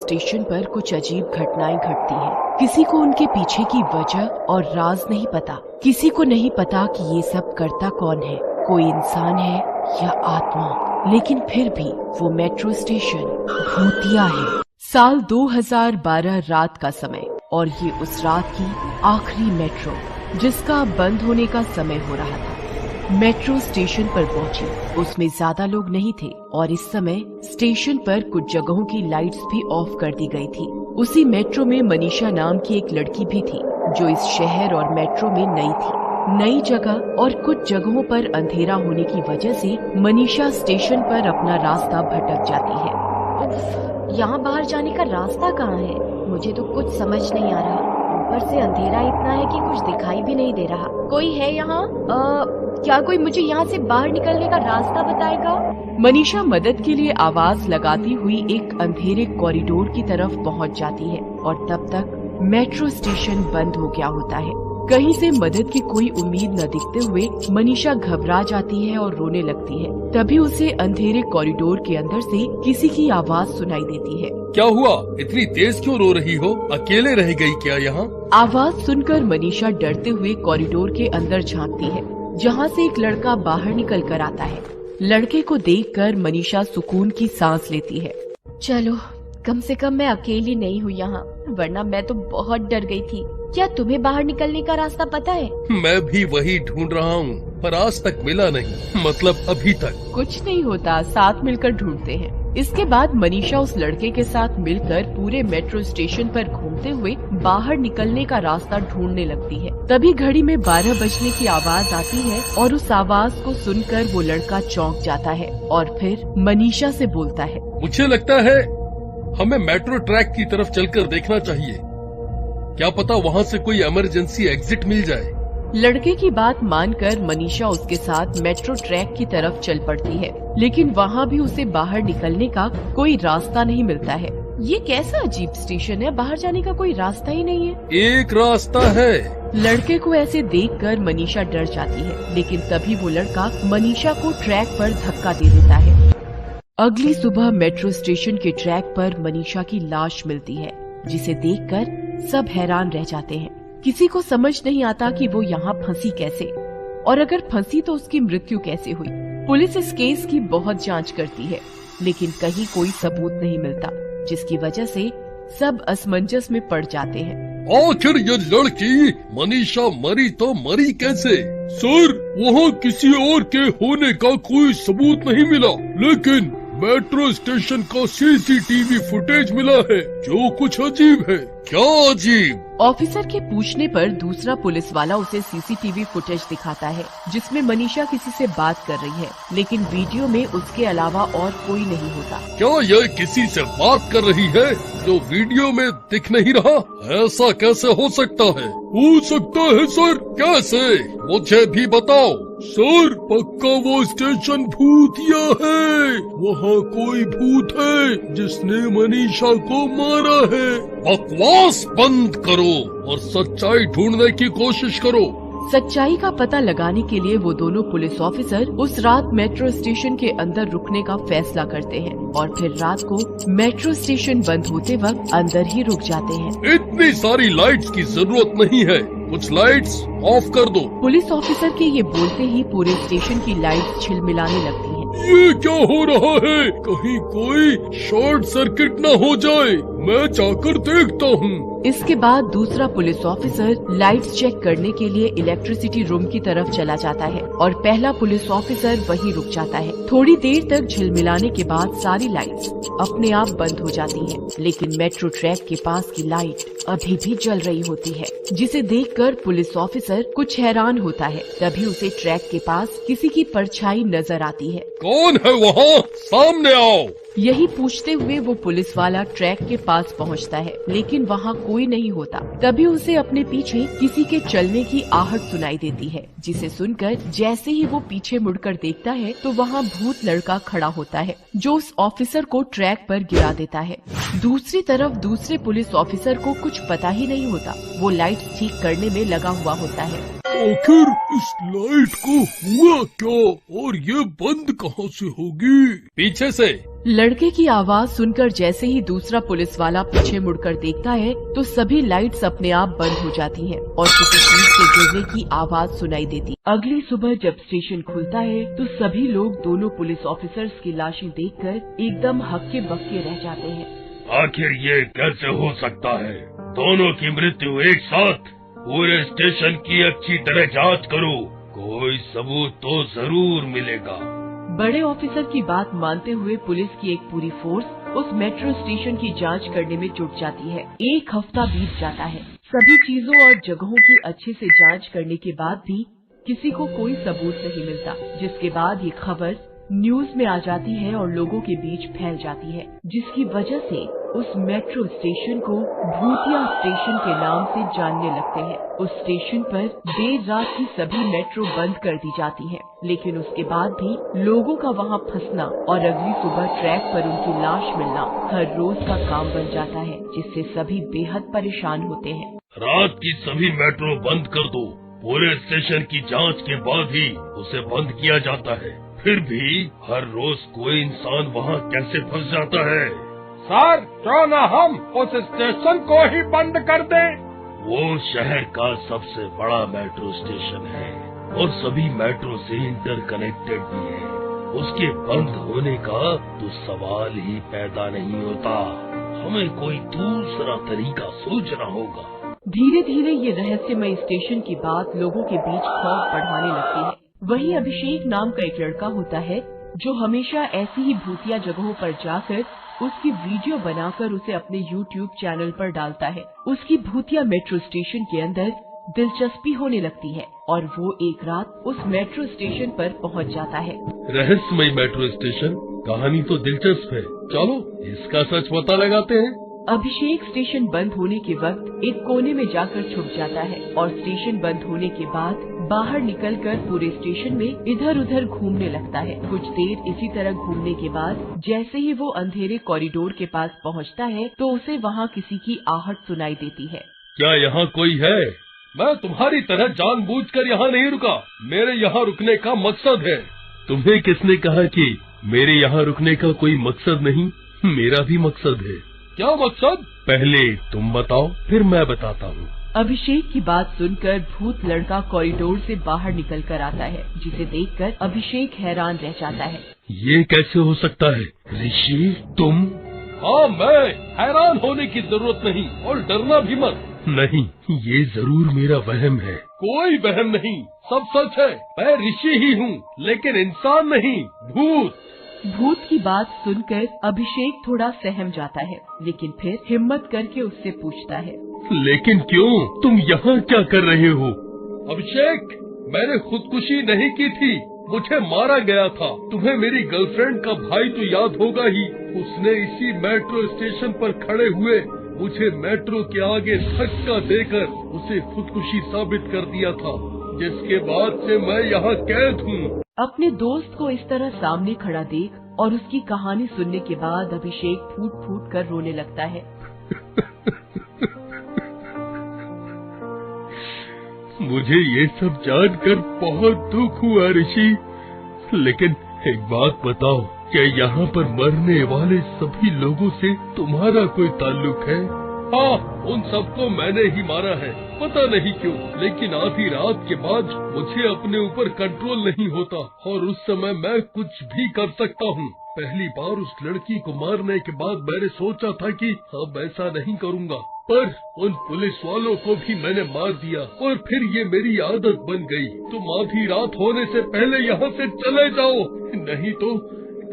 Station पर कुछ अजीब घटनाएं घटती हैं। किसी को उनके पीछे की वजह और राज नहीं पता। किसी को नहीं पता कि ये सब करता कौन है, कोई इंसान है या आत्मा। लेकिन फिर भी वो मेट्रो स्टेशन भूतिया है। साल 2012 रात का समय, और ये उस रात की आखिरी मेट्रो जिसका बंद होने का समय हो रहा था। मेट्रो स्टेशन पर पहुंची, उसमें ज्यादा लोग नहीं थे और इस समय स्टेशन पर कुछ जगहों की लाइट्स भी ऑफ कर दी गई थी। उसी मेट्रो में मनीषा नाम की एक लड़की भी थी जो इस शहर और मेट्रो में नई थी। नई जगह और कुछ जगहों पर अंधेरा होने की वजह से मनीषा स्टेशन पर अपना रास्ता भटक जाती है। यहाँ बाहर जाने का रास्ता कहाँ है? मुझे तो कुछ समझ नहीं आ रहा। ऊपर से अंधेरा इतना है कि कुछ दिखाई भी नहीं दे रहा। कोई है यहाँ? क्या कोई मुझे यहाँ से बाहर निकलने का रास्ता बताएगा? मनीषा मदद के लिए आवाज लगाती हुई एक अंधेरे कॉरिडोर की तरफ पहुँच जाती है और तब तक मेट्रो स्टेशन बंद हो गया होता है। कहीं से मदद की कोई उम्मीद न दिखते हुए मनीषा घबरा जाती है और रोने लगती है। तभी उसे अंधेरे कॉरिडोर के अंदर से किसी की आवाज सुनाई देती है। क्या हुआ? इतनी तेज क्यों रो रही हो? अकेले रह गई क्या यहाँ? आवाज सुनकर मनीषा डरते हुए कॉरिडोर के अंदर झांकती है, जहाँ से एक लड़का बाहर निकल कर आता है। लड़के को देखकर मनीषा सुकून की सांस लेती है। चलो, कम से कम मैं अकेली नहीं हूँ यहाँ, वरना मैं तो बहुत डर गई थी। क्या तुम्हें बाहर निकलने का रास्ता पता है? मैं भी वही ढूंढ रहा हूँ, पर आज तक मिला नहीं। मतलब अभी तक। कुछ नहीं होता, साथ मिलकर ढूंढते हैं। इसके बाद मनीषा उस लड़के के साथ मिलकर पूरे मेट्रो स्टेशन पर घूमते हुए बाहर निकलने का रास्ता ढूंढने लगती है। तभी घड़ी में 12 बजने की आवाज आती है और उस आवाज को सुनकर वो लड़का चौंक जाता है और फिर मनीषा से बोलता है, मुझे लगता है हमें मेट्रो ट्रैक की तरफ चलकर देखना चाहिए। क्या पता वहाँ से कोई इमरजेंसी एग्जिट मिल जाए। लड़के की बात मानकर मनीषा उसके साथ मेट्रो ट्रैक की तरफ चल पड़ती है, लेकिन वहाँ भी उसे बाहर निकलने का कोई रास्ता नहीं मिलता है। ये कैसा अजीब स्टेशन है, बाहर जाने का कोई रास्ता ही नहीं है। एक रास्ता है। लड़के को ऐसे देखकर मनीषा डर जाती है, लेकिन तभी वो लड़का मनीषा को ट्रैक पर धक्का दे देता है। अगली सुबह मेट्रो स्टेशन के ट्रैक पर मनीषा की लाश मिलती है, जिसे देखकर सब हैरान रह जाते हैं। किसी को समझ नहीं आता कि वो यहाँ फंसी कैसे, और अगर फंसी तो उसकी मृत्यु कैसे हुई। पुलिस इस केस की बहुत जांच करती है, लेकिन कहीं कोई सबूत नहीं मिलता, जिसकी वजह से सब असमंजस में पड़ जाते हैं। आखिर ये लड़की मनीषा मरी तो मरी कैसे? सर, वहाँ किसी और के होने का कोई सबूत नहीं मिला, लेकिन मेट्रो स्टेशन का सीसीटीवी फुटेज मिला है, जो कुछ अजीब है। क्या अजीब? ऑफिसर के पूछने पर दूसरा पुलिस वाला उसे सीसीटीवी फुटेज दिखाता है, जिसमें मनीषा किसी से बात कर रही है, लेकिन वीडियो में उसके अलावा और कोई नहीं होता। क्या यह किसी से बात कर रही है जो वीडियो में दिख नहीं रहा? ऐसा कैसे हो सकता है? हो सकता है सर। कैसे? मुझे भी बताओ। सर, पक्का वो स्टेशन भूतिया है। वहाँ कोई भूत है जिसने मनीषा को मारा है। बकवास बंद करो और सच्चाई ढूंढने की कोशिश करो। सच्चाई का पता लगाने के लिए वो दोनों पुलिस ऑफिसर उस रात मेट्रो स्टेशन के अंदर रुकने का फैसला करते हैं और फिर रात को मेट्रो स्टेशन बंद होते वक्त अंदर ही रुक जाते हैं। इतनी सारी लाइट्स की जरूरत नहीं है, कुछ लाइट्स ऑफ कर दो। पुलिस ऑफिसर के ये बोलते ही पूरे स्टेशन की लाइट झिलमिलाने लगती हैं। ये क्या हो रहा है? कहीं कोई शॉर्ट सर्किट न हो जाए, मैं जाकर देखता हूँ। इसके बाद दूसरा पुलिस ऑफिसर लाइट्स चेक करने के लिए इलेक्ट्रिसिटी रूम की तरफ चला जाता है और पहला पुलिस ऑफिसर वहीं रुक जाता है। थोड़ी देर तक झिलमिलाने के बाद सारी लाइट्स अपने आप बंद हो जाती हैं, लेकिन मेट्रो ट्रैक के पास की लाइट अभी भी जल रही होती है, जिसे देखकर पुलिस ऑफिसर कुछ हैरान होता है। तभी उसे ट्रैक के पास किसी की परछाई नजर आती है। कौन है वहाँ? सामने आओ। यही पूछते हुए वो पुलिस वाला ट्रैक के पास पहुंचता है, लेकिन वहाँ कोई नहीं होता। तभी उसे अपने पीछे किसी के चलने की आहट सुनाई देती है, जिसे सुनकर जैसे ही वो पीछे मुड़कर देखता है तो वहाँ भूत लड़का खड़ा होता है, जो उस ऑफिसर को ट्रैक पर गिरा देता है। दूसरी तरफ दूसरे पुलिस ऑफिसर को कुछ पता ही नहीं होता, वो लाइट ठीक करने में लगा हुआ होता है। आखिर इस लाइट को हुआ क्या और ये बंद कहाँ से होगी? पीछे से। लड़के की आवाज सुनकर जैसे ही दूसरा पुलिस वाला पीछे मुड़कर देखता है तो सभी लाइट्स अपने आप बंद हो जाती हैं और किसी चीज के गिरने की आवाज सुनाई देती। अगली सुबह जब स्टेशन खुलता है तो सभी लोग दोनों पुलिस ऑफिसर्स की लाशें देखकर एकदम हक्के बक्के रह जाते हैं। आखिर ये कैसे हो सकता है? दोनों की मृत्यु एक साथ? पूरे स्टेशन की अच्छी तरह जांच करो, कोई सबूत तो जरूर मिलेगा। बड़े ऑफिसर की बात मानते हुए पुलिस की एक पूरी फोर्स उस मेट्रो स्टेशन की जांच करने में जुट जाती है। एक हफ्ता बीत जाता है। सभी चीजों और जगहों की अच्छे से जांच करने के बाद भी किसी को कोई सबूत नहीं मिलता, जिसके बाद ये खबर न्यूज में आ जाती है और लोगों के बीच फैल जाती है, जिसकी वजह से उस मेट्रो स्टेशन को भूतिया स्टेशन के नाम से जानने लगते हैं। उस स्टेशन पर देर रात की सभी मेट्रो बंद कर दी जाती हैं, लेकिन उसके बाद भी लोगों का वहां फंसना और अगली सुबह ट्रैक पर उनकी लाश मिलना हर रोज का काम बन जाता है, जिससे सभी बेहद परेशान होते हैं। रात की सभी मेट्रो बंद कर दो, पूरे स्टेशन की जांच के बाद ही उसे बंद किया जाता है। फिर भी हर रोज कोई इंसान वहाँ कैसे फंस जाता है? सर, क्यों न हम उस स्टेशन को ही बंद कर दें? वो शहर का सबसे बड़ा मेट्रो स्टेशन है और सभी मेट्रो से इंटरकनेक्टेड भी है। उसके बंद होने का तो सवाल ही पैदा नहीं होता। हमें कोई दूसरा तरीका सोचना होगा। धीरे धीरे ये रहस्यमय स्टेशन की बात लोगों के बीच खौफ बढ़ाने लगती है। वही अभिषेक नाम का एक लड़का होता है जो हमेशा ऐसी ही भूतिया जगहों पर जाकर उसकी वीडियो बनाकर उसे अपने YouTube चैनल पर डालता है। उसकी भूतिया मेट्रो स्टेशन के अंदर दिलचस्पी होने लगती है और वो एक रात उस मेट्रो स्टेशन पर पहुंच जाता है। रहस्यमय मेट्रो स्टेशन, कहानी तो दिलचस्प है। चलो इसका सच पता लगाते हैं। अभिषेक स्टेशन बंद होने के वक्त एक कोने में जाकर छुप जाता है और स्टेशन बंद होने के बाद बाहर निकलकर पूरे स्टेशन में इधर उधर घूमने लगता है। कुछ देर इसी तरह घूमने के बाद जैसे ही वो अंधेरे कॉरिडोर के पास पहुंचता है तो उसे वहां किसी की आहट सुनाई देती है। क्या यहाँ कोई है? मैं तुम्हारी तरह जानबूझकर यहाँ नहीं रुका। मेरे यहाँ रुकने का मकसद है। तुम्हें किसने कहा कि मेरे यहाँ रुकने का कोई मकसद नहीं? मेरा भी मकसद है। क्या मकसद? पहले तुम बताओ, फिर मैं बताता हूँ। अभिषेक की बात सुनकर भूत लड़का कॉरिडोर से बाहर निकल कर आता है, जिसे देखकर अभिषेक हैरान रह जाता है। ये कैसे हो सकता है? ऋषि तुम? हाँ, मैं। हैरान होने की जरूरत नहीं और डरना भी मत। नहीं, ये जरूर मेरा वहम है। कोई वहम नहीं, सब सच है। मैं ऋषि ही हूँ, लेकिन इंसान नहीं, भूत। भूत की बात सुनकर अभिषेक थोड़ा सहम जाता है, लेकिन फिर हिम्मत करके उससे पूछता है, लेकिन क्यों? तुम यहाँ क्या कर रहे हो? अभिषेक, मैंने खुदकुशी नहीं की थी, मुझे मारा गया था। तुम्हें मेरी गर्लफ्रेंड का भाई तो याद होगा ही। उसने इसी मेट्रो स्टेशन पर खड़े हुए मुझे मेट्रो के आगे धक्का देकर उसे खुदकुशी साबित कर दिया था, जिसके बाद से मैं यहाँ कैद हूँ। अपने दोस्त को इस तरह सामने खड़ा देख और उसकी कहानी सुनने के बाद अभिषेक फूट फूट कर रोने लगता है। मुझे ये सब जानकर बहुत दुख हुआ ऋषि, लेकिन एक बात बताओ, क्या यहाँ पर मरने वाले सभी लोगों से तुम्हारा कोई ताल्लुक है? हाँ, उन सबको मैंने ही मारा है, पता नहीं क्यों, लेकिन आधी रात के बाद मुझे अपने ऊपर कंट्रोल नहीं होता और उस समय मैं कुछ भी कर सकता हूँ। पहली बार उस लड़की को मारने के बाद मैंने सोचा था कि अब ऐसा नहीं करूँगा, पर उन पुलिस वालों को भी मैंने मार दिया और फिर ये मेरी आदत बन गई। तुम आधी रात होने से पहले यहाँ से चले जाओ, नहीं तो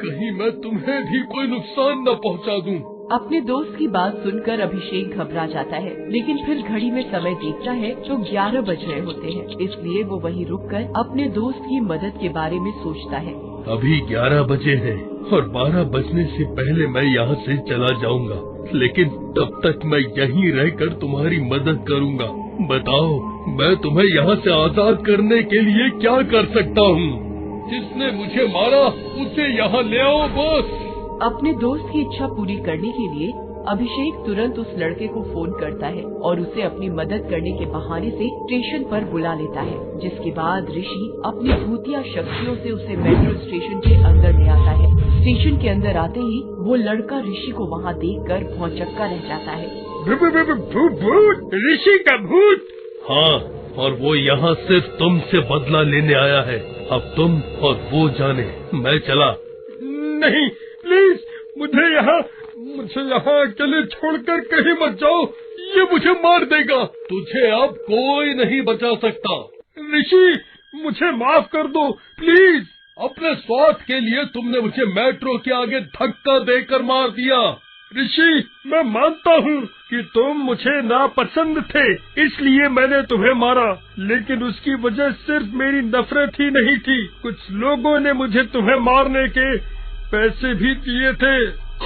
कहीं मैं तुम्हें भी कोई नुकसान न पहुँचा दूँ। अपने दोस्त की बात सुनकर अभिषेक घबरा जाता है, लेकिन फिर घड़ी में समय देखता है तो 11 बज रहे होते हैं, इसलिए वो वहीं रुककर अपने दोस्त की मदद के बारे में सोचता है। अभी 11 बजे हैं और 12 बजने से पहले मैं यहाँ से चला जाऊँगा, लेकिन तब तक मैं यहीं रहकर तुम्हारी मदद करूँगा। बताओ, मैं तुम्हें यहाँ से आजाद करने के लिए क्या कर सकता हूँ? जिसने मुझे मारा उसे यहाँ ले आओ बॉस। अपने दोस्त की इच्छा पूरी करने के लिए अभिषेक तुरंत उस लड़के को फोन करता है और उसे अपनी मदद करने के बहाने से स्टेशन पर बुला लेता है, जिसके बाद ऋषि अपनी भूतिया शक्तियों से उसे मेट्रो स्टेशन के अंदर ले आता है। स्टेशन के अंदर आते ही वो लड़का ऋषि को वहाँ देखकर भौंचक्का रह जाता है। भूत, ऋषि का भूत। हाँ, और वो यहाँ सिर्फ तुमसे बदला लेने आया है। अब तुम और वो जाने, मैं चला। नहीं, प्लीज मुझे यहाँ अकेले छोड़कर कहीं मत जाओ, ये मुझे मार देगा। तुझे अब कोई नहीं बचा सकता। ऋषि, मुझे माफ कर दो प्लीज। अपने स्वार्थ के लिए तुमने मुझे मेट्रो के आगे धक्का देकर मार दिया। ऋषि, मैं मानता हूँ कि तुम मुझे नापसंद थे, इसलिए मैंने तुम्हें मारा, लेकिन उसकी वजह सिर्फ मेरी नफरत ही नहीं थी। कुछ लोगों ने मुझे तुम्हें मारने के पैसे भी दिए थे।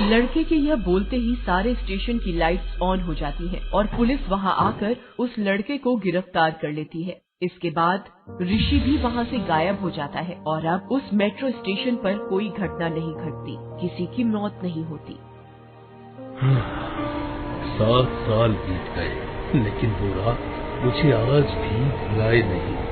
लड़के के यह बोलते ही सारे स्टेशन की लाइट्स ऑन हो जाती हैं और पुलिस वहां आकर उस लड़के को गिरफ्तार कर लेती है। इसके बाद ऋषि भी वहां से गायब हो जाता है और अब उस मेट्रो स्टेशन पर कोई घटना नहीं घटती, किसी की मौत नहीं होती। 7 साल बीत गए, लेकिन वो रात मुझे आज भी भुलाए नहीं।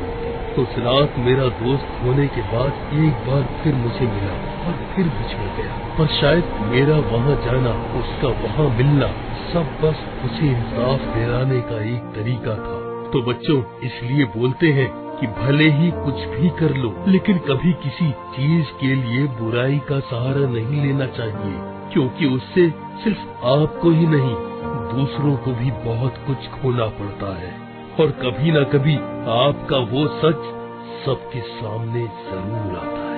उस रात मेरा दोस्त होने के बाद एक बार फिर मुझे मिला और फिर बिछड़ गया, और शायद मेरा वहाँ जाना, उसका वहाँ मिलना, सब बस मुझे इंसाफ दिलाने का एक तरीका था। तो बच्चों, इसलिए बोलते हैं कि भले ही कुछ भी कर लो, लेकिन कभी किसी चीज के लिए बुराई का सहारा नहीं लेना चाहिए, क्योंकि उससे सिर्फ आपको ही नहीं, दूसरों को भी बहुत कुछ खोना पड़ता है, और कभी न कभी आपका वो सच सबके सामने जरूर आता है।